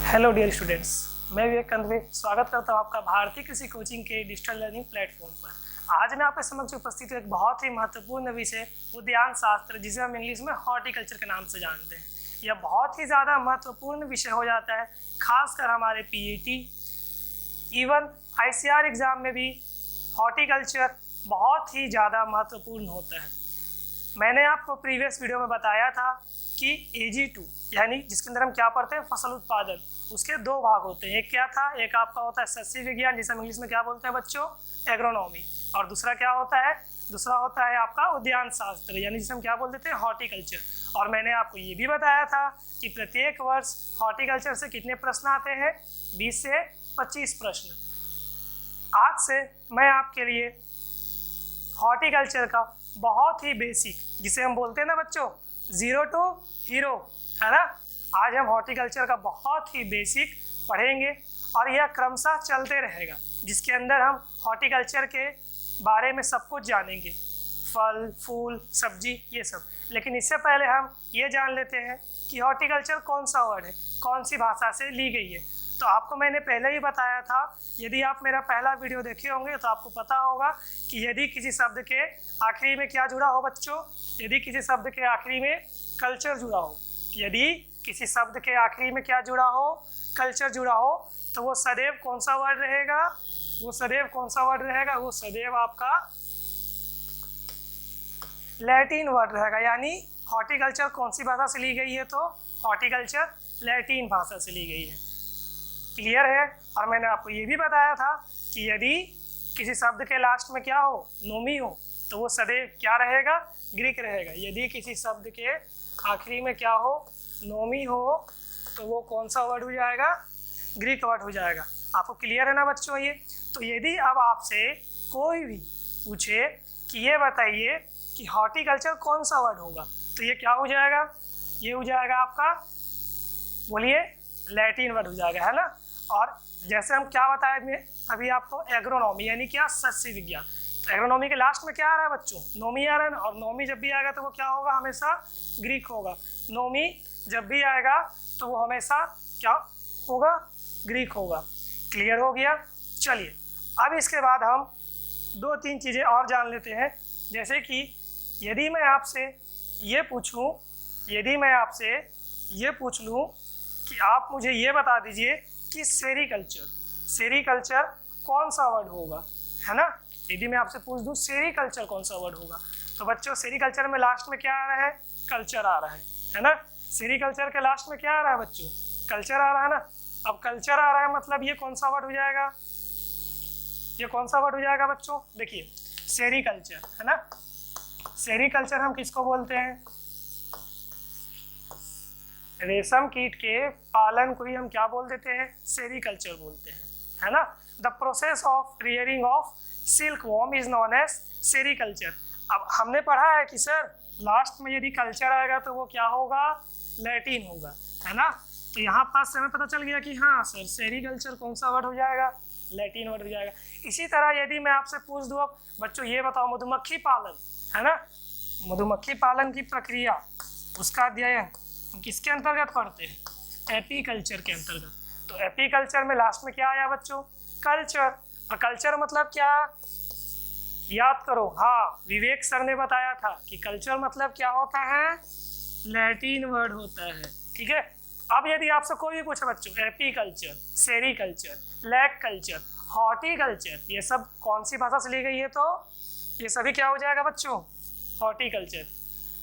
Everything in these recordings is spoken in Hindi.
हेलो डियर स्टूडेंट्स, मैं विवेक कंदवे स्वागत करता हूँ आपका भारतीय कृषि कोचिंग के डिजिटल लर्निंग प्लेटफॉर्म पर। आज मैं आपके समक्ष उपस्थित हूँ एक बहुत ही महत्वपूर्ण विषय उद्यान शास्त्र, जिसे हम इंग्लिश में हॉर्टिकल्चर के नाम से जानते हैं। यह बहुत ही ज़्यादा महत्वपूर्ण विषय हो जाता है, खासकर हमारे पीईटी, इवन आईसीआर एग्जाम में भी हॉर्टिकल्चर बहुत ही ज़्यादा महत्वपूर्ण होता है। मैंने आपको प्रीवियस वीडियो में बताया था कि AG2 यानी जिसके अंदर हम क्या पढ़ते हैं, फसल उत्पादन, उसके दो भाग होते हैं। एक क्या था, एक आपका होता है सस्य विज्ञान, जिसे हम इंग्लिश में क्या बोलते हैं बच्चों, एग्रोनॉमी, और दूसरा क्या होता है, दूसरा होता है आपका उद्यान शास्त्र, यानी जिसे हम क्या बोल देते हैं, हॉर्टिकल्चर। और मैंने आपको ये भी बताया था कि प्रत्येक वर्ष हॉर्टिकल्चर से कितने प्रश्न आते हैं, 20 से 25 प्रश्न। आज से मैं आपके लिए हॉर्टिकल्चर का बहुत ही बेसिक, जिसे हम बोलते हैं ना बच्चों, 0 to हीरो, है ना। आज हम हॉर्टिकल्चर का बहुत ही बेसिक पढ़ेंगे और यह क्रमशः चलते रहेगा, जिसके अंदर हम हॉर्टिकल्चर के बारे में सब कुछ जानेंगे, फल फूल सब्जी ये सब। लेकिन इससे पहले हम ये जान लेते हैं कि हॉर्टिकल्चर कौन सा वर्ड है, कौन सी भाषा से ली गई है। तो आपको मैंने पहले ही बताया था, यदि आप मेरा पहला वीडियो देखे होंगे तो आपको पता होगा कि यदि किसी शब्द के आखिरी में क्या जुड़ा हो बच्चों, यदि किसी शब्द के आखिरी में कल्चर जुड़ा हो, यदि किसी शब्द के आखिरी में क्या जुड़ा हो, कल्चर जुड़ा हो, तो वो सदैव कौन सा वर्ड रहेगा, वो सदैव कौन सा वर्ड रहेगा, वो सदैव आपका लैटिन वर्ड रहेगा। यानी हॉर्टिकल्चर कौन सी भाषा से ली गई है, तो हॉर्टिकल्चर लैटिन भाषा से ली गई है। क्लियर है। और मैंने आपको ये भी बताया था कि यदि किसी शब्द के लास्ट में क्या हो, नोमी हो, तो वो सदैव क्या रहेगा, ग्रीक रहेगा। यदि किसी शब्द के आखिरी में क्या हो, नोमी हो, तो वो कौन सा वर्ड हो जाएगा, ग्रीक वर्ड हो जाएगा। आपको क्लियर है ना बच्चों ये। तो यदि अब आपसे कोई भी पूछे कि ये बताइए कि हॉर्टिकल्चर कौन सा वर्ड होगा, तो ये क्या हो जाएगा, ये हो जाएगा आपका, बोलिए, लैटिन वर्ड हो जाएगा, है ना। और जैसे हम क्या बताए अभी आपको, एग्रोनॉमी यानी क्या, सस्य विज्ञान। तो एग्रोनॉमी के लास्ट में क्या आ रहा है बच्चों, नोमी आ रहा है ना। और नोमी जब भी आएगा तो वो क्या होगा, हमेशा ग्रीक होगा। नोमी जब भी आएगा तो वो हमेशा क्या होगा, ग्रीक होगा। क्लियर हो गया। चलिए अब इसके बाद हम 2-3 चीज़ें और जान लेते हैं। जैसे कि यदि मैं आपसे ये पूछूं, यदि मैं आपसे ये पूछ लूँ कि आप मुझे ये बता दीजिए कि सेरीकल्चर, सेरीकल्चर कौन सा वर्ड होगा, है ना। यदि मैं आपसे पूछ दूं सेरीकल्चर कौन सा वर्ड होगा, तो बच्चों सेरीकल्चर में लास्ट में क्या आ रहा है, कल्चर आ रहा है ना। सेरीकल्चर के लास्ट में क्या आ रहा है बच्चों, कल्चर आ रहा है ना। अब कल्चर आ रहा है मतलब ये कौन सा वर्ड हो जाएगा, ये कौन सा वर्ड हो जाएगा बच्चों, देखिए, सेरीकल्चर, है ना। सेरीकल्चर हम किसको बोलते हैं, रेशम कीट के पालन को ही हम क्या बोल देते हैं, सेरीकल्चर बोलते हैं, है ना। The process of rearing of silk worm is known as sericulture. अब हमने पढ़ा है कि सर लास्ट में यदि कल्चर आएगा तो वो क्या होगा, लैटिन होगा, है ना। तो यहाँ पास से हमें पता चल गया कि हाँ सर, सेरीकल्चर कौन सा वर्ड हो जाएगा, लैटिन वर्ड हो जाएगा। इसी तरह यदि मैं आपसे पूछ दूँ, अब बच्चों ये बताओ, मधुमक्खी पालन, है ना, मधुमक्खी पालन की प्रक्रिया, उसका अध्ययन किसके अंतर्गत पढ़ते हैं, एपीकल्चर के अंतर्गत। तो एपीकल्चर में लास्ट में क्या आया बच्चों, कल्चर। और कल्चर मतलब क्या, याद करो, हाँ विवेक सर ने बताया था कि कल्चर मतलब क्या होता है, लैटिन वर्ड होता है, ठीक है। अब यदि आपसे कोई भी पूछे बच्चों, apiculture, sericulture, lac culture, horticulture, ये सब कौन सी भाषा से ली गई है, तो ये सभी क्या हो जाएगा बच्चों, हॉर्टिकल्चर।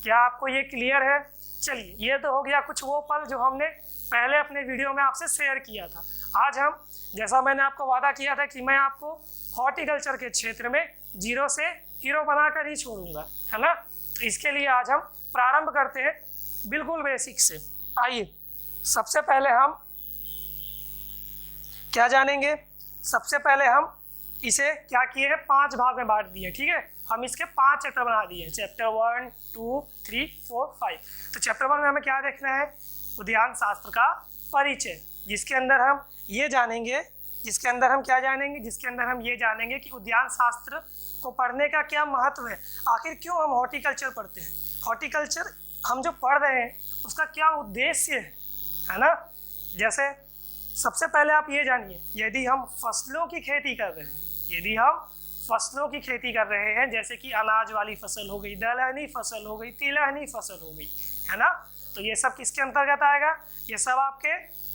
क्या आपको ये क्लियर है। चलिए, ये तो हो गया कुछ वो पल जो हमने पहले अपने वीडियो में आपसे शेयर किया था। आज हम, जैसा मैंने आपको वादा किया था कि मैं आपको हॉर्टिकल्चर के क्षेत्र में 0 से हीरो बनाकर ही छोड़ूंगा, है ना। तो इसके लिए आज हम प्रारंभ करते हैं बिल्कुल बेसिक से। आइए, सबसे पहले हम क्या जानेंगे, सबसे पहले हम इसे क्या किए हैं, 5 भाग में बांट दिए, ठीक है। हम इसके 5 चैप्टर बना दिए, चैप्टर 1, 2, 3, 4, 5। तो चैप्टर 1 में हमें क्या देखना है, उद्यान शास्त्र का परिचय, जिसके अंदर हम ये जानेंगे, जिसके अंदर हम क्या जानेंगे, जिसके अंदर हम ये जानेंगे कि उद्यान शास्त्र को पढ़ने का क्या महत्व है, आखिर क्यों हम हॉर्टिकल्चर पढ़ते हैं, हॉर्टिकल्चर हम जो पढ़ रहे हैं उसका क्या उद्देश्य है ना। जैसे सबसे पहले आप ये जानिए, यदि हम फसलों की खेती कर रहे हैं, यदि हम फसलों की खेती कर रहे हैं, जैसे कि अनाज वाली फसल हो गई, दलहनी फसल हो गई, तिलहनी फसल हो गई, है ना, तो ये सब किसके अंतर्गत आएगा? ये सब आपके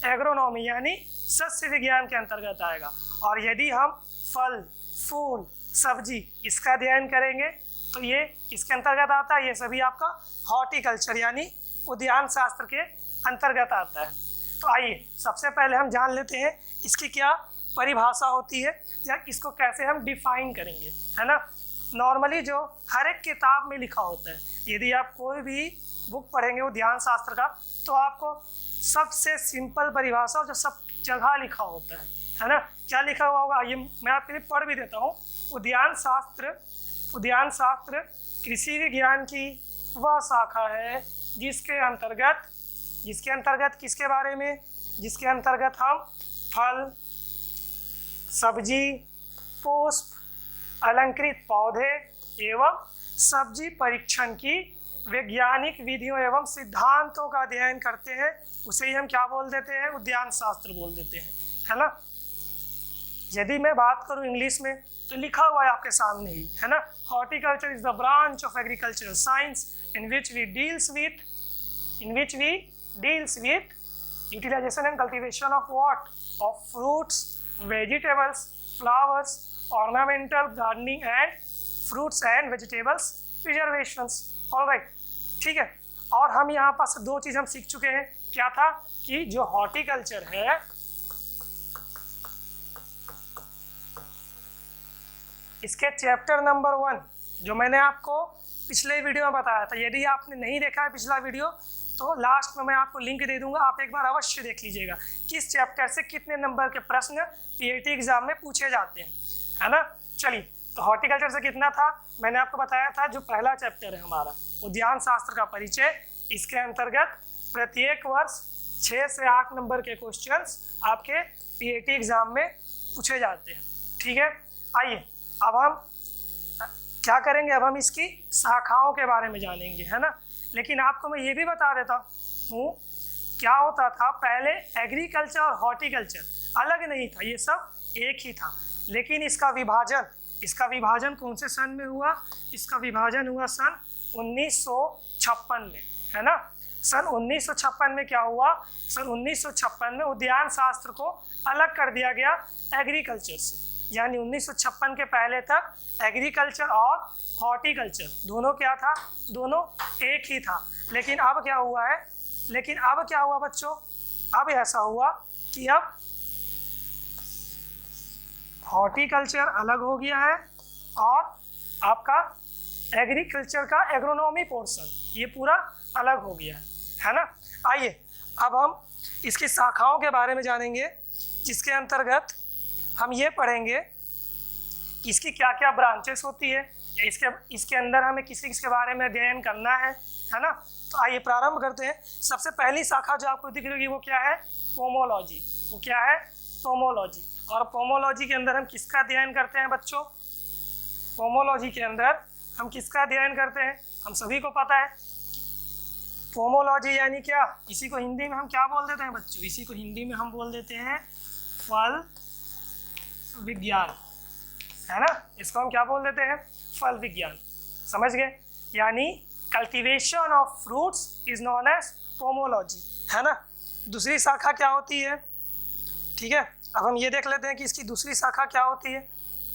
एग्रोनॉमी यानी सस्य विज्ञान के अंतर्गत आएगा। और यदि हम फल, फूल, सब्जी इसका अध्ययन करेंगे तो ये किसके अंतर्गत आता है? ये सभी आपका हॉर्टिकल्चर यानी उद्यान शास्त्र के अंतर्गत आता है। तो आइए सबसे पहले हम जान लेते हैं इसकी क्या परिभाषा होती है या इसको कैसे हम डिफाइन करेंगे, है ना। नॉर्मली जो हर एक किताब में लिखा होता है, यदि आप कोई भी बुक पढ़ेंगे उद्यान शास्त्र का, तो आपको सबसे सिंपल परिभाषा जो सब जगह लिखा होता है ना। क्या लिखा हुआ होगा? ये मैं आपके लिए पढ़ भी देता हूँ। उद्यान शास्त्र कृषि विज्ञान की वह शाखा है जिसके अंतर्गत किसके बारे में? जिसके अंतर्गत हम फल, सब्जी, पुष्प, अलंकृत पौधे एवं सब्जी परीक्षण की वैज्ञानिक विधियों एवं सिद्धांतों का अध्ययन करते हैं, उसे ही हम क्या बोल देते हैं? उद्यान शास्त्र बोल देते हैं, है ना। यदि मैं बात करूं इंग्लिश में तो लिखा हुआ है आपके सामने ही, है ना। Horticulture is the branch of agricultural science in which we deals with utilization and cultivation of what? Of fruits, vegetables, flowers, ornamental gardening and fruits and vegetables preservations. All right, ठीक है। और हम यहाँ पास दो चीज़ हम सीख चुके हैं। क्या था कि जो हॉर्टिकल्चर है, इसके चैप्टर नंबर 1 जो मैंने आपको पिछले वीडियो में बताया था, यदि आपने नहीं देखा है पिछला वीडियो तो लास्ट में मैं आपको लिंक दे दूंगा, आप एक बार अवश्य देख लीजिएगा किस चैप्टर से कितने नंबर के प्रश्न पीएटी एग्जाम में पूछे जाते हैं, है ना। चलिए, तो हॉर्टिकल्चर से कितना था मैंने आपको बताया था। जो पहला चैप्टर है हमारा उद्यान शास्त्र का परिचय, इसके अंतर्गत प्रत्येक वर्ष 6 से 8 नंबर के क्वेश्चंस आपके पीएटी एग्जाम में पूछे जाते हैं, ठीक है। आइए अब हम क्या करेंगे? अब हम इसकी शाखाओं के बारे में जानेंगे, है ना। लेकिन आपको मैं ये भी बता देता हूँ, क्या होता था पहले एग्रीकल्चर और हॉर्टिकल्चर अलग नहीं था, ये सब एक ही था। लेकिन इसका विभाजन कौन से सन में हुआ? इसका विभाजन हुआ सन 1956 में, है ना। सन 1956 में क्या हुआ? सन 1956 में उद्यान शास्त्र को अलग कर दिया गया एग्रीकल्चर से, यानी 1956 के पहले तक एग्रीकल्चर और हॉर्टिकल्चर दोनों क्या था? दोनों एक ही था। लेकिन अब क्या हुआ बच्चों? अब ऐसा हुआ कि अब हॉर्टिकल्चर अलग हो गया है और आपका एग्रीकल्चर का एग्रोनॉमी पोर्शन ये पूरा अलग हो गया है ना। आइए अब हम इसकी शाखाओं के बारे में जानेंगे, जिसके अंतर्गत हम ये पढ़ेंगे कि इसकी क्या क्या ब्रांचेस होती है, या इसके अंदर हमें किसके बारे में अध्ययन करना है ना। तो आइए प्रारंभ करते हैं। सबसे पहली शाखा जो आपको दिख रही होगी वो क्या है? पोमोलॉजी। वो क्या है? पोमोलॉजी। और पोमोलॉजी के अंदर हम किसका अध्ययन करते हैं बच्चों? पोमोलॉजी के अंदर हम किसका अध्ययन करते हैं? हम सभी को पता है पोमोलॉजी यानी क्या? इसी को हिंदी में हम क्या बोल देते हैं बच्चों? इसी को हिंदी में हम बोल देते हैं फल विज्ञान, है ना। इसको हम क्या बोल देते हैं? फल विज्ञान। समझ गए? यानी cultivation of fruits is known as pomology, है ना। दूसरी शाखा क्या होती है? ठीक है, अब हम ये देख लेते हैं कि इसकी दूसरी शाखा क्या होती है।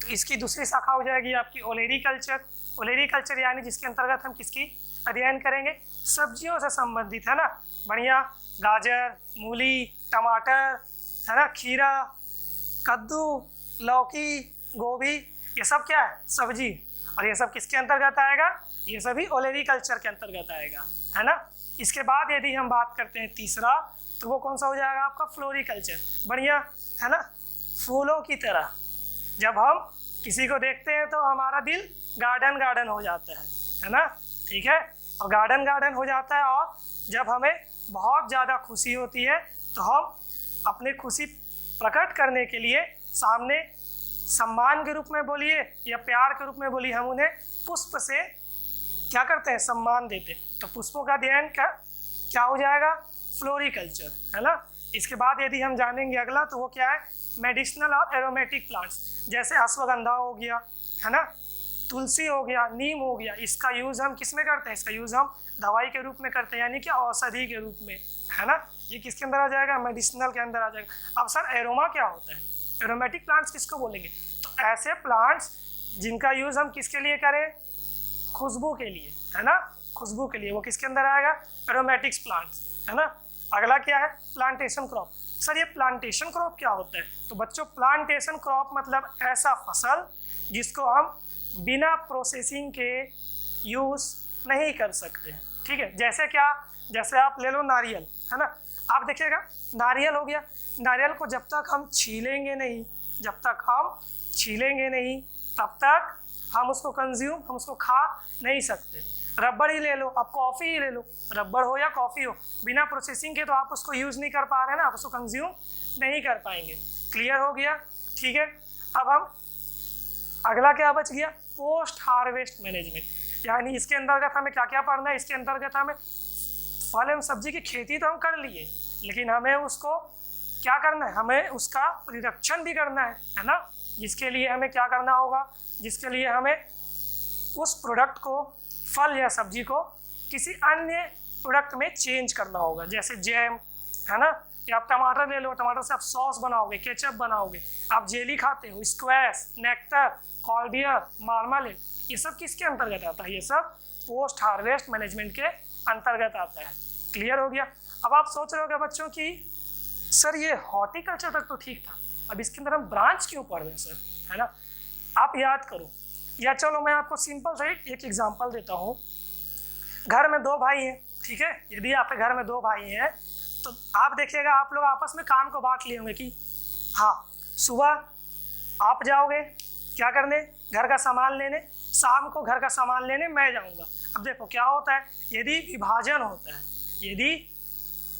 तो इसकी दूसरी शाखा हो जाएगी आपकी ओलेरीकल्चर। ओलेरीकल्चर यानी जिसके अंतर्गत हम किसकी अध्ययन करेंगे? सब्जियों से संबंधित, है ना। बढ़िया, गाजर, मूली, टमाटर, है ना, खीरा, कद्दू, लौकी, गोभी, ये सब क्या है? सब्जी। और ये सब किसके अंतर्गत आएगा? ये सभी ओलेरीकल्चर के अंतर्गत आएगा, है ना। इसके बाद यदि हम बात करते हैं तीसरा, तो वो कौन सा हो जाएगा आपका? फ्लोरिकल्चर। बढ़िया, है ना। फूलों की तरह जब हम किसी को देखते हैं तो हमारा दिल गार्डन गार्डन हो जाता है ना। ठीक है, और गार्डन गार्डन हो जाता है। और जब हमें बहुत ज़्यादा खुशी होती है तो हम अपनी खुशी प्रकट करने के लिए सामने सम्मान के रूप में बोलिए या प्यार के रूप में बोलिए, हम उन्हें पुष्प से क्या करते हैं? सम्मान देते हैं। तो पुष्पों का अध्ययन क्या हो जाएगा? फ्लोरिकल्चर, है ना। इसके बाद यदि हम जानेंगे अगला तो वो क्या है, मेडिसिनल और एरोमेटिक प्लांट्स, जैसे अश्वगंधा हो गया, है ना, तुलसी हो गया, नीम हो गया। इसका यूज़ हम किस में करते हैं, इसका यूज़ हम दवाई के रूप में करते हैं, यानी कि औषधि के रूप में, है ना। ये किसके अंदर आ जाएगा, मेडिसिनल के अंदर आ जाएगा। अब सर एरोमा क्या होता है, एरोमेटिक प्लांट्स किसको बोलेंगे, तो ऐसे प्लांट्स जिनका यूज़ हम किसके लिए करें, खुशबू के लिए, है ना, खुशबू के लिए, वो किसके अंदर आएगा, एरोमेटिक्स प्लांट्स, है ना। अगला क्या है, प्लांटेशन क्रॉप। सर ये प्लांटेशन क्रॉप क्या होता है, तो बच्चों प्लांटेशन क्रॉप मतलब ऐसा फसल जिसको हम बिना प्रोसेसिंग के यूज़ नहीं कर सकते, ठीक है। जैसे क्या, जैसे आप ले लो नारियल, है ना, आप देखिएगा नारियल हो गया, नारियल को जब तक हम छीलेंगे नहीं, जब तक हम छीलेंगे नहीं तब तक हम उसको कंज्यूम, हम उसको खा नहीं सकते। रबड़ ही ले लो, आप कॉफ़ी ही ले लो, रबड़ हो या कॉफ़ी हो, बिना प्रोसेसिंग के तो आप उसको यूज़ नहीं कर पा रहे हैं ना, आप उसको कंज्यूम नहीं कर पाएंगे। क्लियर हो गया, ठीक है। अब हम अगला क्या बच गया, पोस्ट हार्वेस्ट मैनेजमेंट, यानी इसके अंतर्गत हमें क्या क्या पढ़ना है, इसके अंतर्गत हमें फल एवं सब्जी की खेती तो हम कर लिए, लेकिन हमें उसको क्या करना है, हमें उसका परिरक्षण भी करना है ना। जिसके लिए हमें क्या करना होगा, जिसके लिए हमें उस प्रोडक्ट को, फल या सब्जी को किसी अन्य प्रोडक्ट में चेंज करना होगा, जैसे जैम, है ना, या आप टमाटर ले लो, टमाटर से आप सॉस बनाओगे, केचप बनाओगे, आप जेली खाते हो, स्क्वैश, नेक्टर, कॉर्डियर, मार्मालेड, ये सब किसके अंतर्गत आता है, ये सब पोस्ट हार्वेस्ट मैनेजमेंट के अंतर्गत आता है। क्लियर हो गया। अब आप सोच रहे होगे बच्चों कि सर ये हॉर्टिकल्चर तक तो ठीक था, अब इसके अंदर हम ब्रांच क्यों पढ़ रहे हैं सर, है ना। आप याद करो, या चलो मैं आपको सिंपल से एक एग्जांपल देता हूँ। घर में दो भाई हैं, ठीक है, यदि आपके घर में दो भाई हैं तो आप देखिएगा आप लोग आपस में काम को बांट लिए होंगे कि हाँ सुबह आप जाओगे क्या करने, घर का सामान लेने, शाम को घर का सामान लेने मैं जाऊँगा। अब देखो क्या होता है, यदि विभाजन होता है, यदि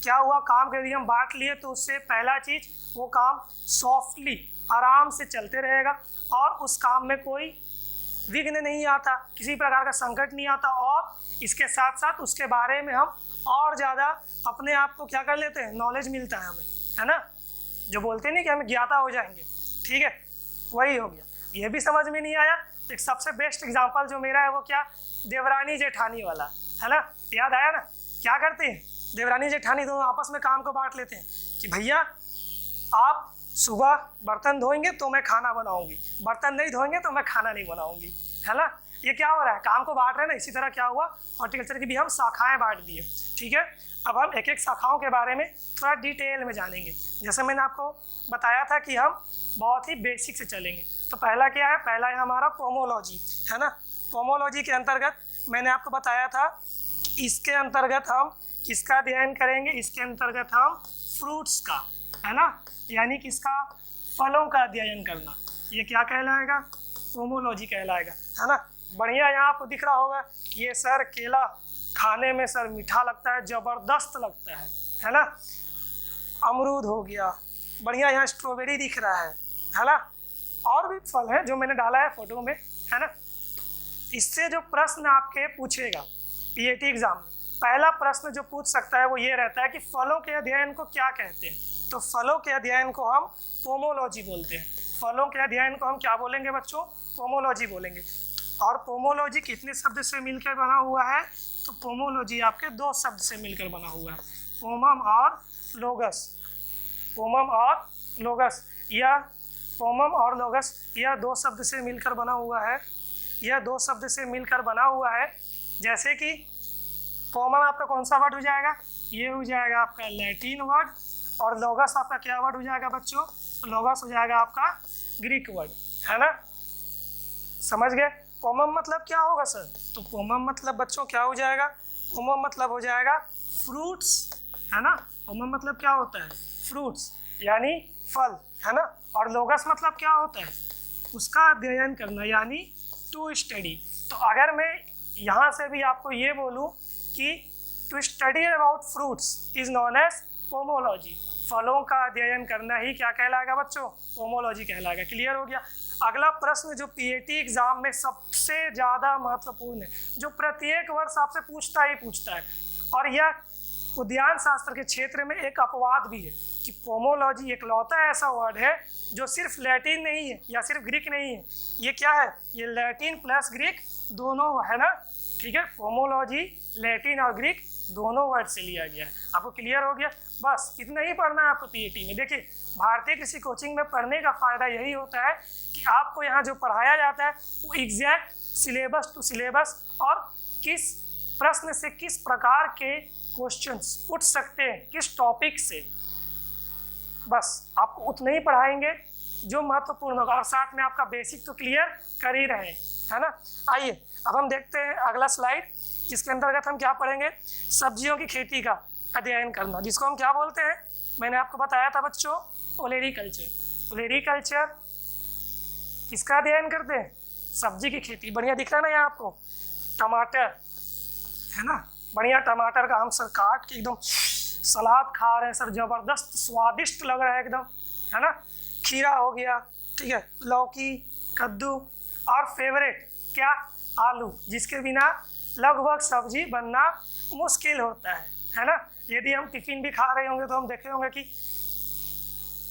क्या हुआ काम को यदि हम बांट लिए तो उससे पहला चीज़ वो काम सॉफ्टली आराम से चलते रहेगा और उस काम में कोई विघ्न नहीं आता, किसी प्रकार का संकट नहीं आता, और इसके साथ साथ उसके बारे में हम और ज़्यादा अपने आप को क्या कर लेते हैं, नॉलेज मिलता है हमें, है ना, जो बोलते नहीं कि हम ज्ञाता हो जाएंगे, ठीक है, वही हो गया। ये भी समझ में नहीं आया, एक सबसे बेस्ट एग्जाम्पल जो मेरा है वो क्या, देवरानी जेठानी वाला, है ना, याद आया ना। क्या करते हैं, देवरानी जेठानी दोनों आपस में काम को बांट लेते हैं कि भैया आप सुबह बर्तन धोएंगे तो मैं खाना बनाऊंगी, बर्तन नहीं धोएंगे तो मैं खाना नहीं बनाऊंगी, है ना। ये क्या हो रहा है, काम को बांट रहे हैं ना। इसी तरह क्या हुआ, हॉर्टिकल्चर की भी हम शाखाएं बांट दिए, ठीक है। अब हम एक एक शाखाओं के बारे में थोड़ा डिटेल में जानेंगे। जैसे मैंने आपको बताया था कि हम बहुत ही बेसिक से चलेंगे। तो पहला क्या है, पहला है हमारा पोमोलॉजी, है ना। पोमोलॉजी के अंतर्गत मैंने आपको बताया था, इसके अंतर्गत हम किसका अध्ययन करेंगे, इसके अंतर्गत हम फ्रूट्स का, है ना, यानी किसका, फलों का अध्ययन करना, ये क्या कहलाएगा, पोमोलॉजी कहलाएगा, है ना। बढ़िया यहाँ आपको दिख रहा होगा, ये सर केला खाने में सर मीठा लगता है, ज़बरदस्त लगता है ना। अमरूद हो गया, बढ़िया, यहाँ स्ट्रॉबेरी दिख रहा है ना, और भी फल है जो मैंने डाला है फोटो में, है ना। इससे जो प्रश्न आपके पूछेगा पीएटी एग्जाम में, पहला प्रश्न जो पूछ सकता है वो ये रहता है कि फलों के अध्ययन को क्या कहते हैं। तो फलों के अध्ययन को हम पोमोलॉजी बोलते हैं। फलों के अध्ययन को हम क्या बोलेंगे बच्चों, पोमोलॉजी बोलेंगे। और पोमोलॉजी कितने शब्द से मिलकर बना हुआ है, तो पोमोलॉजी आपके दो शब्द से मिलकर बना हुआ है, पोमम और लोगस। पोमम और लोगस, या पोमम और लोगस, यह दो शब्द से मिलकर बना हुआ है, यह दो शब्द से मिलकर बना हुआ है। जैसे कि पोमम आपका कौन सा वर्ड हो जाएगा, ये हो जाएगा आपका लैटिन वर्ड, और लोगस आपका क्या वर्ड हो जाएगा बच्चों, लोगस हो जाएगा आपका ग्रीक वर्ड, है ना। समझ गए। पोमम मतलब क्या होगा सर, तो पोमम मतलब बच्चों क्या हो जाएगा, पोमम मतलब हो जाएगा फ्रूट्स, है ना। पोमम मतलब क्या होता है, फ्रूट्स यानी फल, है ना। और लोगस मतलब क्या होता है, उसका अध्ययन करना, यानी टू स्टडी। तो अगर मैं यहाँ से भी आपको ये बोलूँ कि to study about fruits is known as pomology, फलों का अध्ययन करना ही क्या कहलाएगा बच्चों, पोमोलॉजी कहलाएगा। क्लियर हो गया। अगला प्रश्न जो पीएटी एग्जाम में सबसे ज़्यादा महत्वपूर्ण है, जो प्रत्येक वर्ष आपसे पूछता ही पूछता है, और यह उद्यान शास्त्र के क्षेत्र में एक अपवाद भी है कि पोमोलॉजी एकलौता ऐसा वर्ड है जो सिर्फ लैटिन नहीं है या सिर्फ ग्रीक नहीं है, ये क्या है, ये लैटिन प्लस ग्रीक दोनों है ना, ठीक है। पोमोलॉजी लैटिन और ग्रीक दोनों वर्ड से लिया गया है। आपको क्लियर हो गया? बस इतना ही पढ़ना है आपको पीईटी में। देखिए भारतीय कृषि कोचिंग में पढ़ने का फ़ायदा यही होता है कि आपको यहाँ जो पढ़ाया जाता है वो एग्जैक्ट सिलेबस टू सिलेबस और किस प्रश्न से किस प्रकार के क्वेश्चंस पूछ सकते हैं, किस टॉपिक से, बस आपको उतना ही पढ़ाएंगे जो महत्वपूर्ण होगा, और साथ में आपका बेसिक तो क्लियर कर ही रहे हैं, है ना। आइए अब हम देखते हैं अगला स्लाइड, जिसके अंतर्गत हम क्या पढ़ेंगे, सब्जियों की खेती का अध्ययन करना, जिसको हम क्या बोलते हैं, मैंने आपको बताया था बच्चों, ओलेरीकल्चर। ओलेरीकल्चर किसका अध्ययन करते हैं, सब्जी की खेती। बढ़िया दिख रहा है ना यहाँ आपको, टमाटर है ना, बढ़िया टमाटर का हम सर काट के एकदम सलाद खा रहे हैं सर, जबरदस्त स्वादिष्ट लग रहा है एकदम, है ना। खीरा हो गया, ठीक है, लौकी, कद्दू, और फेवरेट क्या, आलू, जिसके बिना लगभग सब्जी बनना मुश्किल होता है ना। यदि हम टिफिन भी खा रहे होंगे तो हम देखे होंगे कि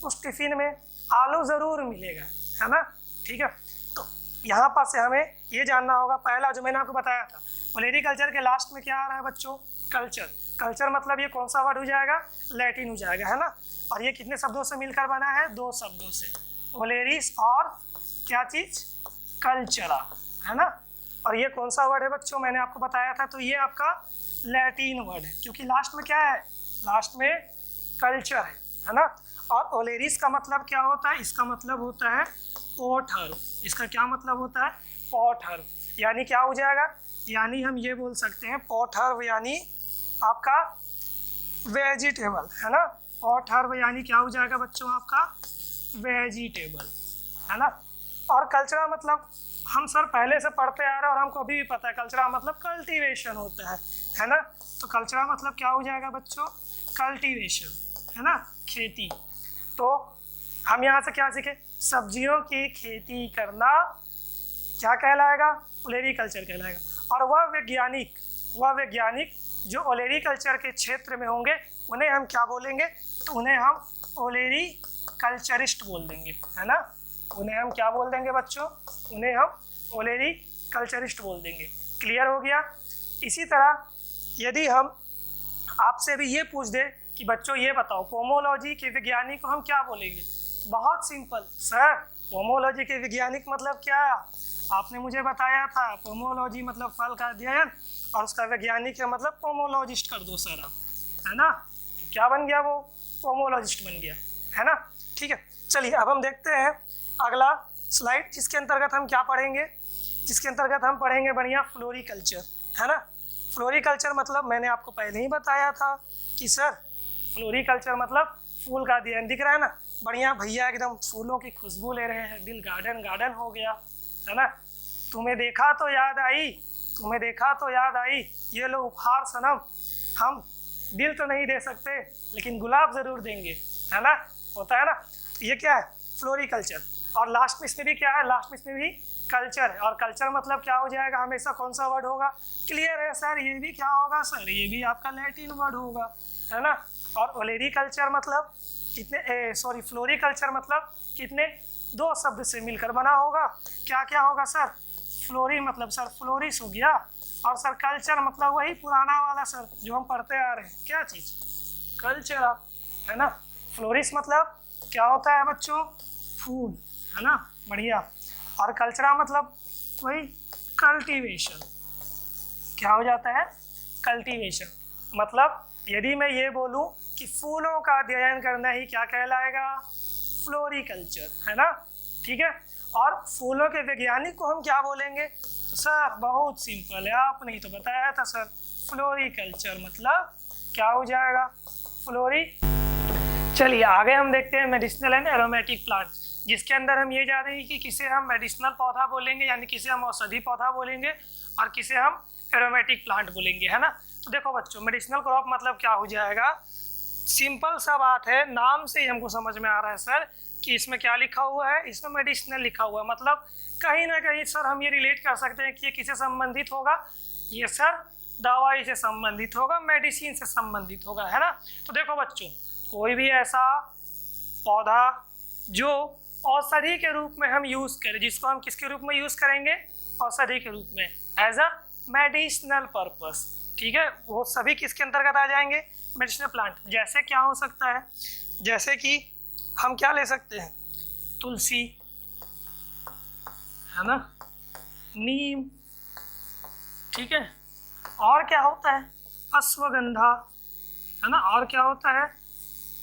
उस टिफिन में आलू ज़रूर मिलेगा, है ना, ठीक है। तो यहाँ पर से हमें ये जानना होगा, पहला जो मैंने आपको बताया था, ओलेरीकल्चर के लास्ट में क्या आ रहा है बच्चों, कल्चर। कल्चर मतलब ये कौन सा वर्ड हो जाएगा, लैटिन हो जाएगा, है ना। और ये कितने शब्दों से मिलकर बना है, दो शब्दों से, ओलेरिस और क्या चीज़, कल्चरा, है ना। और ये कौन सा वर्ड है बच्चों, मैंने आपको बताया था, तो ये आपका लैटिन वर्ड है, क्योंकि लास्ट में क्या है, लास्ट में कल्चर है ना। और ओलेरिस का मतलब क्या होता है, इसका मतलब होता है पॉटहर्ब। इसका क्या मतलब होता है, पॉटहर्ब, यानी क्या हो जाएगा, यानी हम ये बोल सकते हैं पॉटहर्ब यानी आपका वेजिटेबल, है ना। पॉटहर्ब यानी क्या हो जाएगा बच्चों, आपका वेजिटेबल, है ना। और कल्चरा मतलब हम सर पहले से पढ़ते आ रहे हैं और हमको अभी भी पता है, कल्चरा मतलब कल्टीवेशन होता है ना। तो कल्चरा मतलब क्या हो जाएगा बच्चों, कल्टीवेशन, है ना, खेती। तो हम यहाँ से क्या सीखे, सब्जियों की खेती करना क्या कहलाएगा, ओलेरीकल्चर कहलाएगा। और वह वैज्ञानिक जो ओलेरीकल्चर के क्षेत्र में होंगे उन्हें हम क्या बोलेंगे, तो उन्हें हम ओलेरीकल्चरिस्ट बोल देंगे, है ना। उन्हें हम क्या बोल देंगे बच्चों, उन्हें हम ओलेरीकल्चरिस्ट बोल देंगे। क्लियर हो गया। इसी तरह यदि हम आपसे भी ये पूछ दें कि बच्चों ये बताओ पोमोलॉजी के वैज्ञानिक को हम क्या बोलेंगे, बहुत सिंपल सर, पोमोलॉजी के वैज्ञानिक मतलब क्या, आपने मुझे बताया था पोमोलॉजी मतलब फल का अध्ययन और उसका वैज्ञानिक है मतलब पोमोलॉजिस्ट कर दो सर आप, है ना। तो क्या बन गया, वो पोमोलॉजिस्ट बन गया, है ना, ठीक है। चलिए अब हम देखते हैं अगला स्लाइड, जिसके अंतर्गत हम क्या पढ़ेंगे, जिसके अंतर्गत हम पढ़ेंगे बढ़िया फ्लोरिकल्चर, है ना। फ्लोरिकल्चर मतलब मैंने आपको पहले ही बताया था कि सर फ्लोरिकल्चर मतलब फूल का अध्ययन। दिख रहा है ना, बढ़िया भैया एकदम फूलों की खुशबू ले रहे हैं, दिल गार्डन गार्डन हो गया, है ना। तुम्हें देखा तो याद आई, तुम्हें देखा तो याद आई, ये लो उपहार सनम, हम दिल तो नहीं दे सकते लेकिन गुलाब ज़रूर देंगे, है ना, होता है ना। ये क्या है, फ्लोरिकल्चर। और लास्ट में इसमें भी क्या है, लास्ट में इसमें भी कल्चर है। और कल्चर मतलब क्या हो जाएगा, हमेशा कौन सा वर्ड होगा, क्लियर है सर, ये भी क्या होगा सर, ये भी आपका लैटिन वर्ड होगा, है ना। और ओलेरीकल्चर मतलब कितने, फ्लोरिकल्चर मतलब कितने, दो शब्द से मिलकर बना होगा। क्या क्या होगा सर, फ्लोरी मतलब सर फ्लोरिस हो गया, और सर कल्चर मतलब वही पुराना वाला सर जो हम पढ़ते आ रहे हैं, क्या चीज़, कल्चर, है ना। फ्लोरिस मतलब क्या होता है बच्चों, फूल, है ना, बढ़िया। और कल्चरा मतलब वही कल्टीवेशन, क्या हो जाता है, कल्टीवेशन। मतलब यदि मैं ये बोलूं कि फूलों का अध्ययन करना ही क्या कहलाएगा, फ्लोरिकल्चर, है ना, ठीक है। और फूलों के वैज्ञानिक को हम क्या बोलेंगे, तो सर बहुत सिंपल है, आपने ही तो बताया था सर, फ्लोरिकल्चर मतलब क्या हो जाएगा, फ्लोरी। चलिए आगे हम देखते हैं मेडिसिनल एंड एरोमेटिक प्लांट, जिसके अंदर हम ये जान रहे हैं कि किसे हम मेडिसिनल पौधा बोलेंगे यानी किसे हम औषधि पौधा बोलेंगे और किसे हम एरोमेटिक प्लांट बोलेंगे, है ना। तो देखो बच्चों, मेडिसिनल क्रॉप मतलब क्या हो जाएगा, सिंपल सा बात है, नाम से ही हमको समझ में आ रहा है सर कि इसमें क्या लिखा हुआ है, इसमें मेडिसिनल लिखा हुआ है, मतलब कहीं ना कहीं सर हम ये रिलेट कर सकते हैं कि ये किससे संबंधित होगा, ये सर दवाई से संबंधित होगा, मेडिसिन से संबंधित होगा, है ना। तो देखो बच्चों, कोई भी ऐसा पौधा जो औषधि के रूप में हम यूज करें, जिसको हम किसके रूप में यूज करेंगे, औषधि के रूप में, एज अ मेडिसिनल पर्पस, ठीक है, वो सभी किसके अंतर्गत आ जाएंगे, मेडिसिनल प्लांट। जैसे क्या हो सकता है, जैसे कि हम क्या ले सकते हैं, तुलसी, है ना, नीम, ठीक है, और क्या होता है, अश्वगंधा, है ना, और क्या होता है,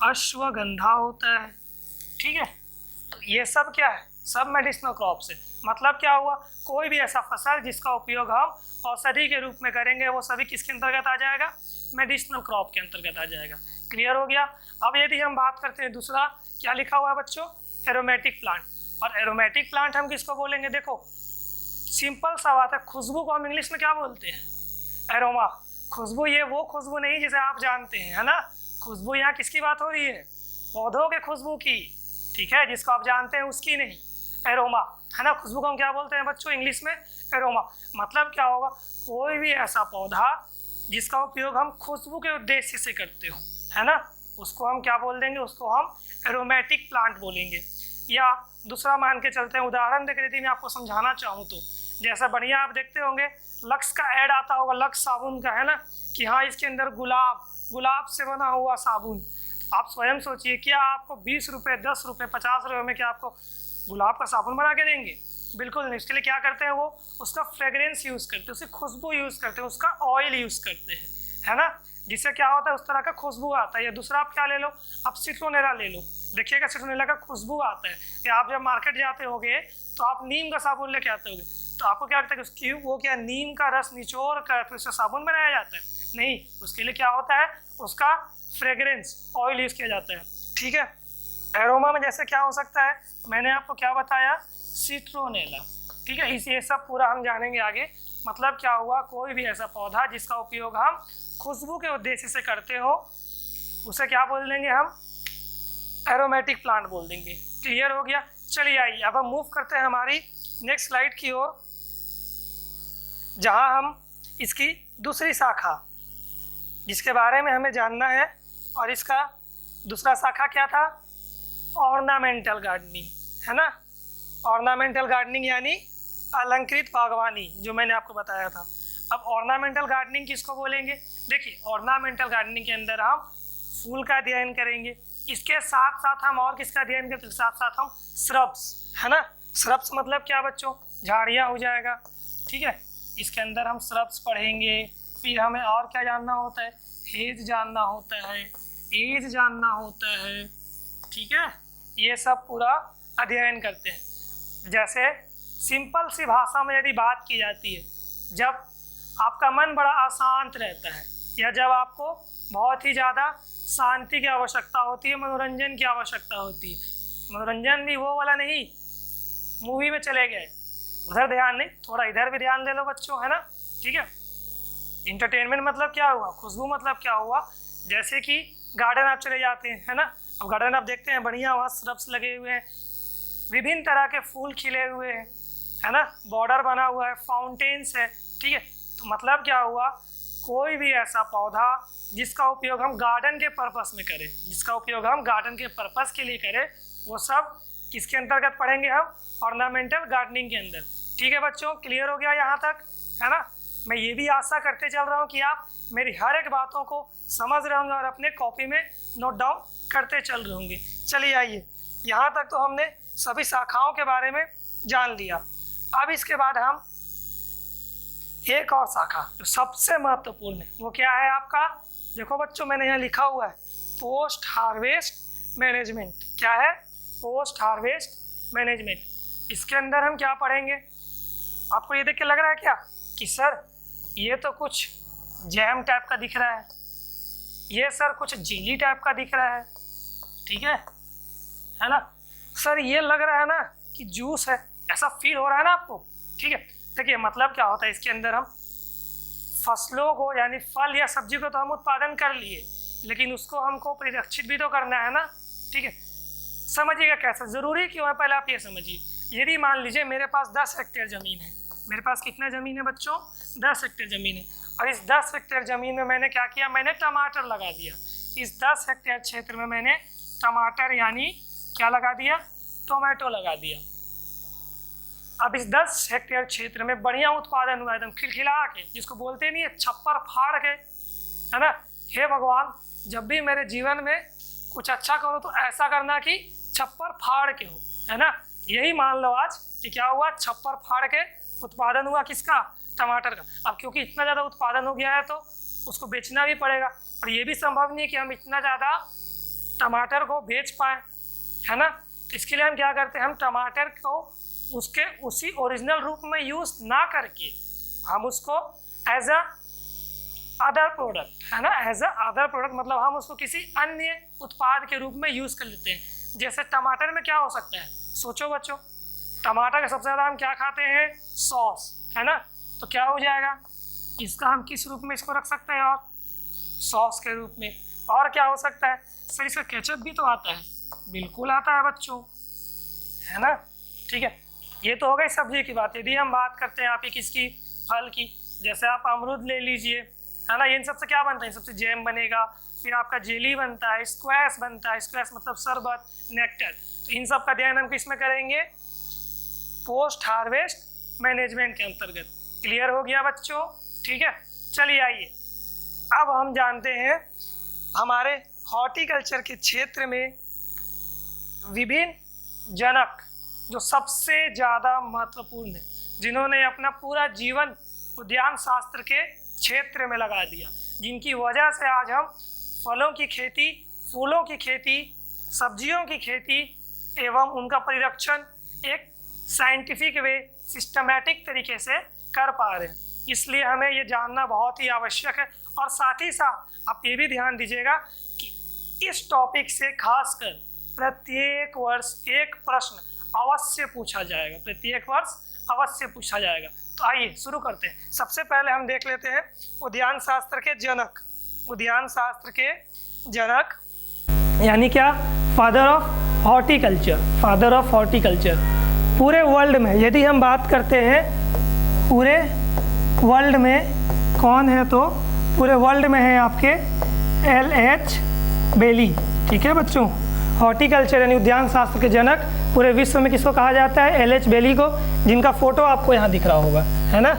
अश्वगंधा होता है, ठीक है। तो ये सब क्या है, सब मेडिसिनल क्रॉप्स है। मतलब क्या हुआ, कोई भी ऐसा फसल जिसका उपयोग हम औषधि के रूप में करेंगे, वो सभी किसके अंतर्गत आ जाएगा, मेडिसिनल क्रॉप के अंतर्गत आ जाएगा। क्लियर हो गया। अब यदि हम बात करते हैं दूसरा, क्या लिखा हुआ है बच्चों, एरोमेटिक प्लांट। और एरोमेटिक प्लांट हम किसको बोलेंगे, देखो सिंपल सा बात है, खुशबू को हम इंग्लिश में क्या बोलते हैं, एरोमा। खुशबू ये वो खुशबू नहीं जिसे आप जानते हैं, है ना, खुशबू यहाँ किसकी बात हो रही है, पौधों के खुशबू की, ठीक है, जिसको आप जानते हैं उसकी नहीं, एरोमा, है ना। खुशबू को हम क्या बोलते हैं बच्चों, इंग्लिश में एरोमा। मतलब क्या होगा, कोई भी ऐसा पौधा जिसका उपयोग हम खुशबू के उद्देश्य से करते हो, है ना, उसको हम क्या बोल देंगे, उसको हम एरोमेटिक प्लांट बोलेंगे। या दूसरा मान के चलते हैं, उदाहरण देकर यदि मैं आपको समझाना चाहूँ तो, जैसा बढ़िया आप देखते होंगे लक्स का ऐड आता होगा, लक्स साबुन का, है ना, कि हाँ इसके अंदर गुलाब से बना हुआ साबुन। आप स्वयं सोचिए, क्या आपको 20 रुपये, 10 रुपये, 50 रुपये में क्या आपको गुलाब का साबुन बना के देंगे, बिल्कुल नहीं। इसके लिए क्या करते हैं, वो उसका फ्रेग्रेंस यूज़ करते हैं, उसकी खुशबू यूज़ करते हैं, उसका ऑयल यूज़ करते हैं, है ना, जिससे क्या होता है, उस तरह का खुशबू आता है। या दूसरा आप क्या ले लो, आप सिट्रोनेला ले लो, देखिएगा सिट्रोनेला का खुशबू आता है। या आप जब मार्केट जाते होगे तो आप नीम का साबुन लेके आते होगे, तो आपको क्या लगता है उसकी, वो क्या नीम का रस निचोड़ कर फिर उससे साबुन बनाया जाता है, नहीं, उसके लिए क्या होता है, उसका फ्रेग्रेंस ऑयल यूज़ किया जाता है, ठीक है। एरोमा में जैसे क्या हो सकता है, मैंने आपको क्या बताया, सिट्रोनेला, ठीक है। इस ये सब पूरा हम जानेंगे आगे। मतलब क्या हुआ, कोई भी ऐसा पौधा जिसका उपयोग हम खुशबू के उद्देश्य से करते हो, उसे क्या बोल देंगे हम, एरोमेटिक प्लांट बोल देंगे। क्लियर हो गया। चलिए आइए अब हम मूव करते हैं हमारी नेक्स्ट स्लाइड की ओर, जहां हम इसकी दूसरी शाखा, जिसके बारे में हमें जानना है, और इसका दूसरा शाखा क्या था, ऑर्नामेंटल गार्डनिंग, है ना। ऑर्नामेंटल गार्डनिंग यानी अलंकृत बागवानी, जो मैंने आपको बताया था। अब ऑर्नामेंटल गार्डनिंग किसको बोलेंगे, देखिए ऑर्नामेंटल गार्डनिंग के अंदर हम फूल का अध्ययन करेंगे, इसके साथ साथ हम और किसका अध्ययन करते हैं, साथ साथ हम श्रब्स, है ना। श्रब्स मतलब क्या बच्चों, झाड़ियाँ हो जाएगा, ठीक है। इसके अंदर हम श्रब्स पढ़ेंगे। फिर हमें और क्या जानना होता है, हेज जानना होता है, एज जानना होता है, ठीक है। ये सब पूरा अध्ययन करते हैं। जैसे सिंपल सी भाषा में यदि बात की जाती है, जब आपका मन बड़ा अशांत रहता है, या जब आपको बहुत ही ज़्यादा शांति की आवश्यकता होती है, मनोरंजन की आवश्यकता होती है, मनोरंजन भी वो वाला नहीं, मूवी में चले गए उधर ध्यान नहीं, थोड़ा इधर भी ध्यान दे लो बच्चों, है ना, ठीक है। इंटरटेनमेंट मतलब क्या हुआ, खुशबू मतलब क्या हुआ, जैसे कि गार्डन आप चले जाते हैं, है ना, अब गार्डन आप देखते हैं बढ़िया, वहाँ श्रब्स लगे हुए हैं, विभिन्न तरह के फूल खिले हुए हैं, है ना, बॉर्डर बना हुआ है, फाउंटेन्स है, ठीक है। तो मतलब क्या हुआ, कोई भी ऐसा पौधा जिसका उपयोग हम गार्डन के पर्पस में करें, जिसका उपयोग हम गार्डन के पर्पस के लिए करें, वो सब किसके अंतर्गत पढ़ेंगे हम, ऑर्नामेंटल गार्डनिंग के अंदर। ठीक है बच्चों, क्लियर हो गया यहाँ तक, है ना। मैं ये भी आशा करते चल रहा हूँ कि आप मेरी हर एक बातों को समझ रहे होंगे और अपने कॉपी में नोट डाउन करते चल रहे होंगे। चलिए आइए, यहाँ तक तो हमने सभी शाखाओं के बारे में जान लिया। अब इसके बाद हम एक और शाखा जो सबसे महत्वपूर्ण है, वो क्या है आपका, देखो बच्चों मैंने यहाँ लिखा हुआ है पोस्ट हार्वेस्ट मैनेजमेंट। क्या है, पोस्ट हार्वेस्ट मैनेजमेंट। इसके अंदर हम क्या पढ़ेंगे, आपको ये देख के लग रहा है क्या कि सर ये तो कुछ जैम टाइप का दिख रहा है, ये सर कुछ जेली टाइप का दिख रहा है, ठीक है ना सर, ये लग रहा है ना कि जूस है, ऐसा फील हो रहा है ना आपको, ठीक है। देखिए मतलब क्या होता है, इसके अंदर हम फसलों को यानी फल या सब्जी को तो हम उत्पादन कर लिए, लेकिन उसको हमको परिरक्षित भी तो करना है ना, ठीक है। समझिएगा कैसे, ज़रूरी क्यों है, पहले आप ये समझिए। यदि मान लीजिए मेरे पास 10 हेक्टेयर ज़मीन है, मेरे पास कितना ज़मीन है बच्चों, 10 हेक्टेयर ज़मीन है। और इस 10 हेक्टेयर ज़मीन में मैंने क्या किया, मैंने टमाटर लगा दिया। इस 10 हेक्टेयर क्षेत्र में मैंने टमाटर यानी क्या लगा दिया, टोमेटो लगा दिया। अब इस 10 हेक्टेयर क्षेत्र में बढ़िया उत्पादन हुआ, एकदम खिलखिला के, जिसको बोलते नहीं है छप्पर फाड़ के, है ना। हे भगवान, जब भी मेरे जीवन में कुछ अच्छा करो तो ऐसा करना कि छप्पर फाड़ के हो, है ना। यही मान लो आज कि क्या हुआ, छप्पर फाड़ के उत्पादन हुआ किसका, टमाटर का। अब क्योंकि इतना ज़्यादा उत्पादन हो गया है तो उसको बेचना भी पड़ेगा, और ये भी संभव नहीं कि हम इतना ज़्यादा टमाटर को बेच पाए, है ना। इसके लिए हम क्या करते हैं, हम टमाटर को उसके उसी ओरिजिनल रूप में यूज़ ना करके हम उसको एज अ अदर प्रोडक्ट, है ना, एज अ अदर प्रोडक्ट मतलब हम उसको किसी अन्य उत्पाद के रूप में यूज़ कर लेते हैं। जैसे टमाटर में क्या हो सकता है, सोचो बच्चों, टमाटर का सबसे ज़्यादा हम क्या खाते हैं, सॉस, है ना। तो क्या हो जाएगा, इसका हम किस रूप में इसको रख सकते हैं, और सॉस के रूप में। और क्या हो सकता है, सर इसका केचप भी तो आता है, बिल्कुल आता है बच्चों, है ना। ठीक है, ये तो हो गई सब्जी की बात। यदि हम बात करते हैं आपकी किसकी, फल की, जैसे आप अमरूद ले लीजिए, है ना। इन सबसे क्या बनता है, इन सबसे जैम बनेगा, फिर आपका जेली बनता है, स्क्वैश बनता है, स्क्वैश मतलब शरबत, नेक्टर। तो इन सब का ध्यान हम किस में करेंगे, पोस्ट हार्वेस्ट मैनेजमेंट के अंतर्गत। क्लियर हो गया बच्चों, ठीक है। चलिए आइए, अब हम जानते हैं हमारे हॉर्टिकल्चर के क्षेत्र में विभिन्न जनक जो सबसे ज़्यादा महत्वपूर्ण है, जिन्होंने अपना पूरा जीवन उद्यान शास्त्र के क्षेत्र में लगा दिया, जिनकी वजह से आज हम फलों की खेती, फूलों की खेती, सब्जियों की खेती एवं उनका परिरक्षण एक साइंटिफिक वे, सिस्टमैटिक तरीके से कर पा रहे हैं। इसलिए हमें ये जानना बहुत ही आवश्यक है। और साथ ही साथ आप ये भी ध्यान दीजिएगा कि इस टॉपिक से खासकर प्रत्येक वर्ष एक प्रश्न अवश्य पूछा जाएगा, प्रत्येक वर्ष अवश्य पूछा जाएगा। तो आइए शुरू करते हैं। सबसे पहले हम देख लेते हैं उद्यान शास्त्र के जनक। उद्यान शास्त्र के जनक यानी क्या, father of horticulture, father of horticulture. पूरे वर्ल्ड में यदि हम बात करते हैं, पूरे वर्ल्ड में कौन है, तो पूरे वर्ल्ड में है आपके LH बेली। ठीक है बच्चों, हॉर्टिकल्चर यानी उद्यान शास्त्र के जनक पूरे विश्व में किसको कहा जाता है, LH बेली को, जिनका फोटो आपको यहाँ दिख रहा होगा, है ना,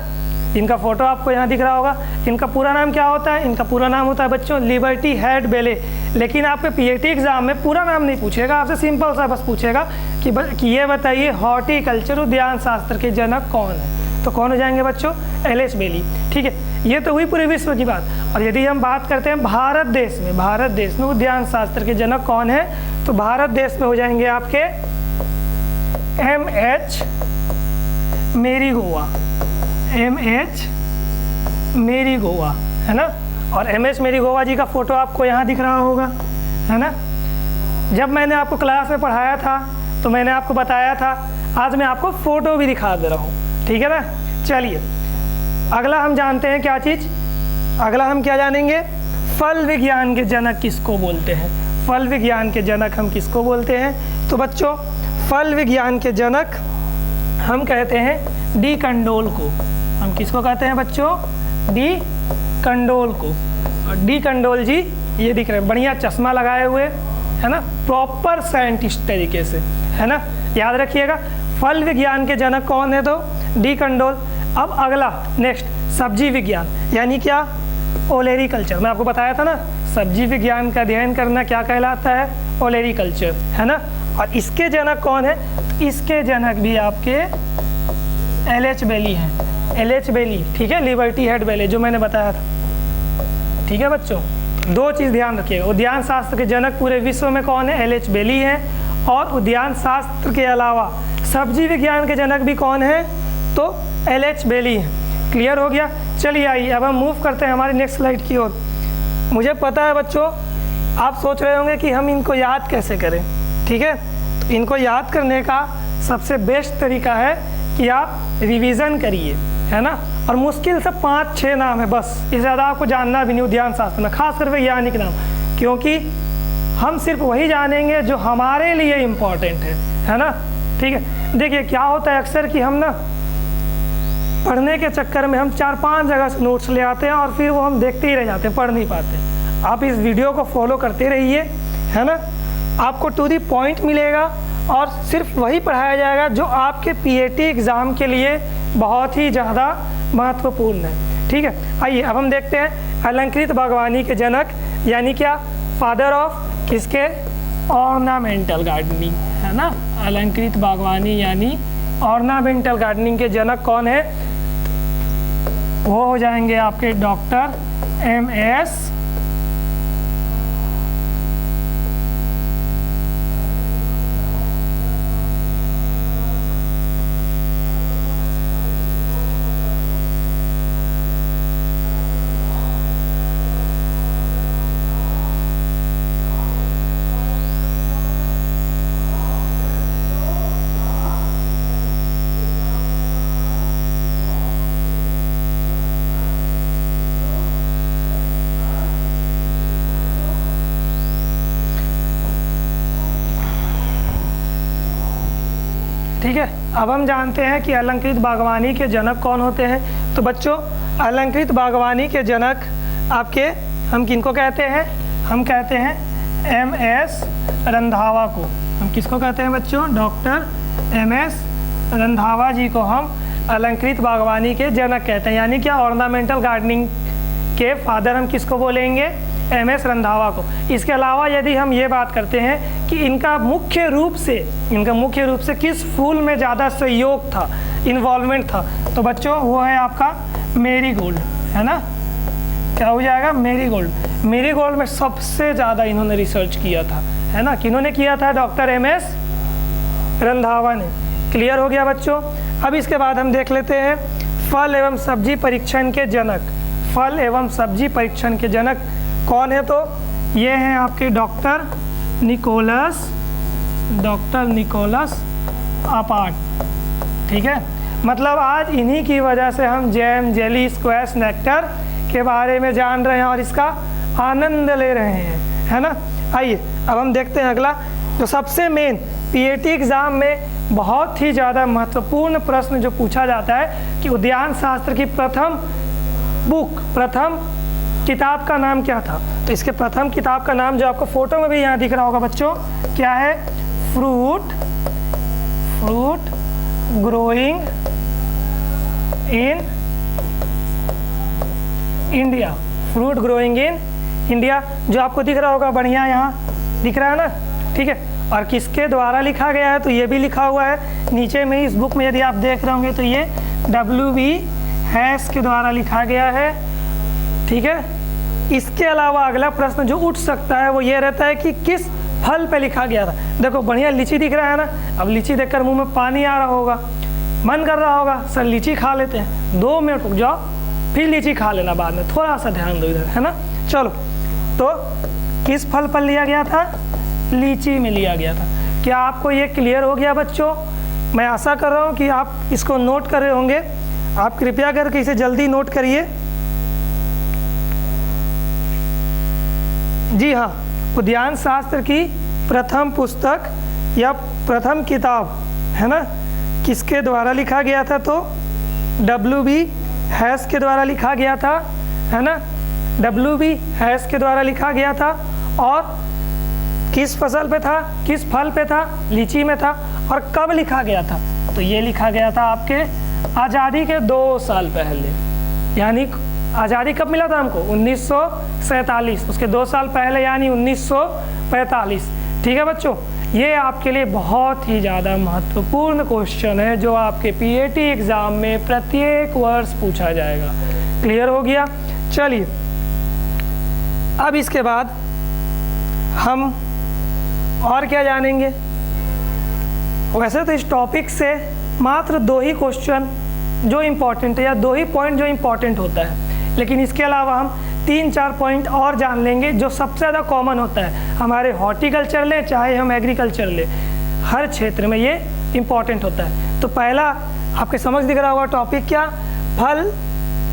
इनका फोटो आपको यहाँ दिख रहा होगा। इनका पूरा नाम क्या होता है, इनका पूरा नाम होता है बच्चों लिबर्टी हेड बेले। लेकिन आपके PhD एग्जाम में पूरा नाम नहीं पूछेगा, आपसे सिंपल सा बस पूछेगा कि ये बताइए हॉर्टिकल्चर उद्यान शास्त्र के जनक कौन है। तो कौन हो जाएंगे बच्चों, LH बेली। ठीक है, ये तो हुई पूरे विश्व की बात। और यदि हम बात करते हैं भारत देश में, भारत देश में उद्यान शास्त्र के जनक कौन है, तो भारत देश में हो जाएंगे आपके MH मेरीगोवा, MH मेरीगोवा, है ना। और MS मेरीगोवा जी का फोटो आपको यहाँ दिख रहा होगा, है ना। जब मैंने आपको क्लास में पढ़ाया था तो मैंने आपको बताया था, आज मैं आपको फोटो भी दिखा दे रहा हूँ, ठीक है ना। चलिए अगला हम जानते हैं क्या चीज़, अगला हम क्या जानेंगे, फल विज्ञान के जनक किसको बोलते हैं। फल विज्ञान के जनक हम किसको बोलते हैं, तो बच्चों फल विज्ञान के जनक हम कहते हैं डी कंडोल को। हम किसको कहते हैं बच्चों, डी कंडोल को। और डी कंडोल जी ये दिख रहे हैं, बढ़िया चश्मा लगाए हुए, है ना, प्रॉपर साइंटिस्ट तरीके से, है ना, याद रखिएगा। फल विज्ञान के जनक कौन है, तो डी कंडोल। अब अगला नेक्स्ट सब्जी विज्ञान यानी क्या, ओलेरीकल्चर। मैं आपको बताया था ना, सब्जी विज्ञान का अध्ययन करना क्या कहलाता है, ओलेरीकल्चर, है ना। और इसके जनक कौन है, इसके जनक भी आपके LH बेली हैं, LH बेली, ठीक है, लिबर्टी हेड बेली जो मैंने बताया था। ठीक है बच्चों, दो चीज़ ध्यान रखिएगा, उद्यान शास्त्र के जनक पूरे विश्व में कौन है, LH बेली हैं। और उद्यान शास्त्र के अलावा सब्जी विज्ञान के जनक भी कौन है, तो LH बेली हैं। क्लियर हो गया। चलिए आइए अब हम मूव करते हैं हमारी नेक्स्ट स्लाइड की ओर। मुझे पता है बच्चों आप सोच रहे होंगे कि हम इनको याद कैसे करें, ठीक है। तो इनको याद करने का सबसे बेस्ट तरीका है कि आप रिवीजन करिए, है ना। और मुश्किल से 5-6 नाम है बस, इससे ज़्यादा आपको जानना भी नहीं उद्यान शास्त्र में, खासकर वैज्ञानिक नाम, क्योंकि हम सिर्फ वही जानेंगे जो हमारे लिए इम्पोर्टेंट है ना। ठीक है, देखिए क्या होता है अक्सर कि हम ना पढ़ने के चक्कर में हम 4-5 जगह से नोट्स ले आते हैं और फिर वो हम देखते ही रह जाते हैं, पढ़ नहीं पाते। आप इस वीडियो को फॉलो करते रहिए, है ना, आपको टू दी पॉइंट मिलेगा और सिर्फ वही पढ़ाया जाएगा जो आपके पीएटी एग्ज़ाम के लिए बहुत ही ज़्यादा महत्वपूर्ण है। ठीक है, आइए अब हम देखते हैं अलंकृत बागवानी के जनक यानी क्या, फादर ऑफ किसके, ऑर्नामेंटल गार्डनिंग, है ना। अलंकृत बागवानी यानी ऑर्नामेंटल गार्डनिंग के जनक कौन है, वो हो जाएंगे आपके डॉक्टर MS ठीक है। अब हम जानते हैं कि अलंकृत बागवानी के जनक कौन होते हैं। तो बच्चों, अलंकृत बागवानी के जनक आपके हम किनको कहते हैं, हम कहते हैं MS रंधावा को। हम किसको कहते हैं बच्चों, डॉक्टर MS रंधावा जी को हम अलंकृत बागवानी के जनक कहते हैं, यानी क्या, ऑर्नामेंटल गार्डनिंग के फादर हम किसको बोलेंगे, MS रंधावा को। इसके अलावा यदि हम ये बात करते हैं कि इनका मुख्य रूप से किस फूल में ज़्यादा सहयोग था, इन्वॉल्वमेंट था, तो बच्चों वो है आपका मेरीगोल्ड, है ना। क्या हो जाएगा, मेरीगोल्ड। मेरीगोल्ड में सबसे ज़्यादा इन्होंने रिसर्च किया था, है ना। किन्होंने किया था, डॉक्टर MS रंधावा ने। क्लियर हो गया बच्चों। अब इसके बाद हम देख लेते हैं फल एवं सब्जी परीक्षण के जनक। फल एवं सब्जी परीक्षण के जनक कौन है, तो ये हैं आपके डॉक्टर निकोलस अपार्ट। ठीक है, मतलब आज इन्हीं की वजह से हम जैम, जेली, स्क्वैश, नेक्टर के बारे में जान रहे हैं और इसका आनंद ले रहे हैं, है ना। आइए अब हम देखते हैं अगला, जो सबसे मेन पीएटी एग्ज़ाम में बहुत ही ज़्यादा महत्वपूर्ण प्रश्न जो पूछा जाता है कि उद्यान शास्त्र की प्रथम किताब का नाम क्या था। तो इसके प्रथम किताब का नाम जो आपको फोटो में भी यहाँ दिख रहा होगा बच्चों, क्या है, fruit growing in India. Fruit growing in India जो आपको दिख रहा होगा बढ़िया, यहाँ दिख रहा है ना। ठीक है, और किसके द्वारा लिखा गया है, तो ये भी लिखा हुआ है नीचे में इस बुक में, यदि आप देख रहे होंगे तो ये W.B. हैस के द्वारा लिखा गया है। ठीक है, इसके अलावा अगला प्रश्न जो उठ सकता है वो ये रहता है कि किस फल पे लिखा गया था। देखो बढ़िया लीची दिख रहा है ना, अब लीची देखकर मुंह में पानी आ रहा होगा, मन कर रहा होगा सर लीची खा लेते हैं। 2 मिनट रुक जाओ, फिर लीची खा लेना बाद में, थोड़ा सा ध्यान दो इधर, है ना। चलो, तो किस फल पर लिया गया था, लीची में लिया गया था। क्या आपको ये क्लियर हो गया बच्चों? मैं आशा कर रहा हूँ कि आप इसको नोट कर रहे होंगे। आप कृपया करके इसे जल्दी नोट करिए। जी हाँ, उद्यान शास्त्र की प्रथम पुस्तक या प्रथम किताब, है ना, किसके द्वारा लिखा गया था, तो W.B. हैस के द्वारा लिखा गया था, है ना। W.B. हैस के द्वारा लिखा गया था और किस फसल पे था, किस फल पे था, लीची में था। और कब लिखा गया था, तो ये लिखा गया था आपके आज़ादी के 2 साल पहले, यानी आज़ादी कब मिला था हमको, 1947, उसके 2 साल पहले यानी 1945। ठीक है बच्चों, ये आपके लिए बहुत ही ज़्यादा महत्वपूर्ण क्वेश्चन है जो आपके पीएटी एग्ज़ाम में प्रत्येक वर्ष पूछा जाएगा। क्लियर हो गया। चलिए अब इसके बाद हम और क्या जानेंगे। वैसे तो इस टॉपिक से मात्र 2 ही क्वेश्चन जो इम्पोर्टेंट है या 2 ही पॉइंट जो इम्पोर्टेंट होता है, लेकिन इसके अलावा हम 3-4 पॉइंट और जान लेंगे जो सबसे ज़्यादा कॉमन होता है। हमारे हॉर्टिकल्चर ले चाहे हम एग्रीकल्चर ले, हर क्षेत्र में ये इम्पोर्टेंट होता है। तो पहला आपके समझ दिख रहा होगा टॉपिक क्या, फल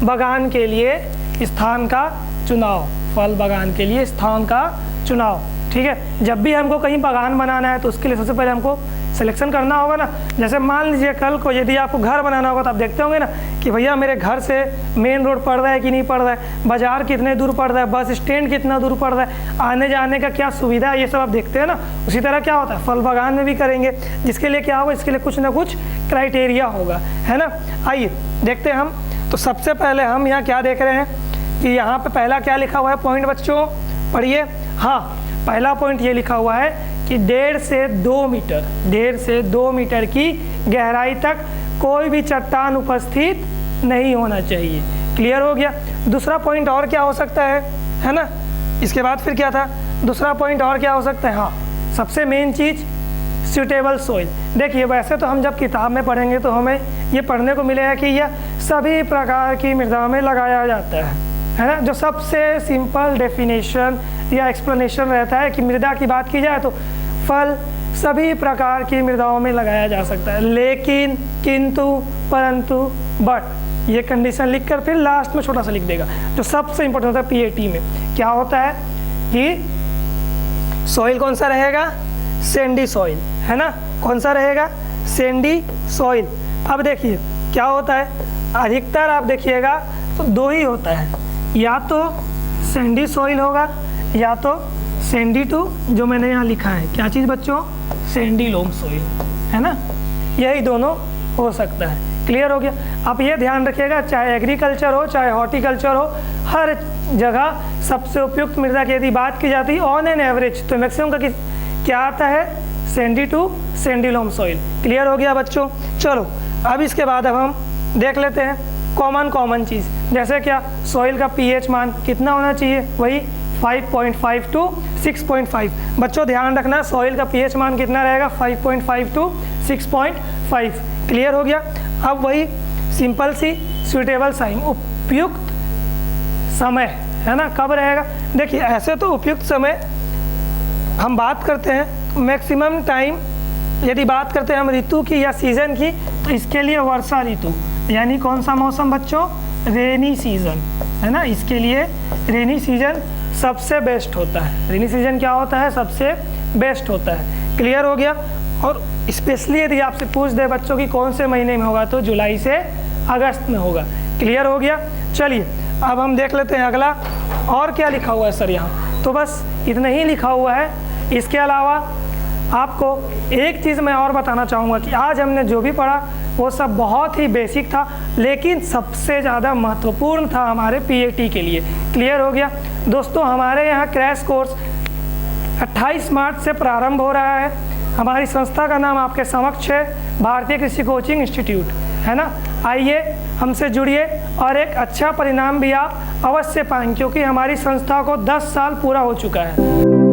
बागान के लिए स्थान का चुनाव। फल बागान के लिए स्थान का चुनाव। ठीक है, जब भी हमको कहीं बागान बनाना है तो उसके लिए सबसे पहले हमको सिलेक्शन करना होगा ना। जैसे मान लीजिए कल को यदि आपको घर बनाना होगा तो आप देखते होंगे ना कि भैया मेरे घर से मेन रोड पड़ रहा है कि नहीं पड़ रहा है, बाज़ार कितने दूर पड़ रहा है, बस स्टैंड कितना दूर पड़ रहा है, आने जाने का क्या सुविधा है, ये सब आप देखते हैं ना। उसी तरह क्या होता है फल बागान में भी करेंगे, जिसके लिए क्या होगा, इसके लिए कुछ ना कुछ क्राइटेरिया होगा, है ना। आइए देखते हैं हम। तो सबसे पहले हम यहाँ क्या देख रहे हैं कि यहाँ पे पहला क्या लिखा हुआ है पॉइंट बच्चों, पढ़िए। हाँ, पहला पॉइंट ये लिखा हुआ है कि 1.5 से 2 मीटर, 1.5 से 2 मीटर की गहराई तक कोई भी चट्टान उपस्थित नहीं होना चाहिए। क्लियर हो गया। दूसरा पॉइंट और क्या हो सकता है ना। इसके बाद फिर क्या था, दूसरा पॉइंट और क्या हो सकता है, हाँ सबसे मेन चीज़ सूटेबल सॉइल। देखिए वैसे तो हम जब किताब में पढ़ेंगे तो हमें ये पढ़ने को मिलेगा कि यह सभी प्रकार की मृदा में लगाया जाता है ना। जो सबसे सिंपल डेफिनेशन या एक्सप्लेनेशन रहता है कि मृदा की बात की जाए तो फल सभी प्रकार की मृदाओं में लगाया जा सकता है, लेकिन, किंतु, परंतु, बट, ये कंडीशन लिखकर फिर लास्ट में छोटा सा लिख देगा। जो सबसे इंपॉर्टेंट होता है पीएटी में क्या होता है कि सॉइल कौन सा रहेगा, सैंडी सॉइल, है ना। कौन सा रहेगा, सैंडी सॉइल। अब देखिए क्या होता है, अधिकतर आप देखिएगा तो 2 ही होता है, या तो सैंडी सॉइल होगा या तो सैंडी टू, जो मैंने यहाँ लिखा है क्या चीज़ बच्चों, सैंडी लोम सॉइल, है ना। यही दोनों हो सकता है। क्लियर हो गया। आप ये ध्यान रखिएगा, चाहे एग्रीकल्चर हो चाहे हॉर्टिकल्चर हो, हर जगह सबसे उपयुक्त मृदा की यदि बात की जाती है ऑन एन एवरेज तो मैक्सिमम का क्या आता है, sandy to sandy loam soil. Clear हो गया बच्चों। चलो अब इसके बाद अब हम देख लेते हैं कॉमन चीज़, जैसे क्या सॉइल का पीएच मान कितना होना चाहिए, वही 5.5 टू 6.5। बच्चों ध्यान रखना सॉइल का पीएच मान कितना रहेगा, 5.5 टू 6.5। क्लियर हो गया। अब वही सिंपल सी सूटेबल टाइम, उपयुक्त समय, है ना, कब रहेगा। देखिए ऐसे तो उपयुक्त समय हम बात करते हैं मैक्सिमम टाइम, यदि बात करते हैं हम ऋतु की या सीज़न की तो इसके लिए वर्षा ऋतु, यानी कौन सा मौसम बच्चों, रेनी सीज़न, है ना। इसके लिए रेनी सीज़न सबसे बेस्ट होता है। रेनी सीज़न क्या होता है, सबसे बेस्ट होता है। क्लियर हो गया। और स्पेशली यदि आपसे पूछ दे बच्चों की कौन से महीने में होगा तो जुलाई से अगस्त में होगा। क्लियर हो गया। चलिए अब हम देख लेते हैं अगला और क्या लिखा हुआ है सर यहाँ। तो बस इतना ही लिखा हुआ है। इसके अलावा आपको एक चीज़ मैं और बताना चाहूँगा कि आज हमने जो भी पढ़ा वो सब बहुत ही बेसिक था, लेकिन सबसे ज़्यादा महत्वपूर्ण था हमारे पीएटी के लिए। क्लियर हो गया दोस्तों। हमारे यहाँ क्रैश कोर्स 28 मार्च से प्रारंभ हो रहा है। हमारी संस्था का नाम आपके समक्ष है, भारतीय कृषि कोचिंग इंस्टीट्यूट, है ना। आइए हमसे जुड़िए और एक अच्छा परिणाम भी आप अवश्य पाएंगे, क्योंकि हमारी संस्था को 10 साल पूरा हो चुका है।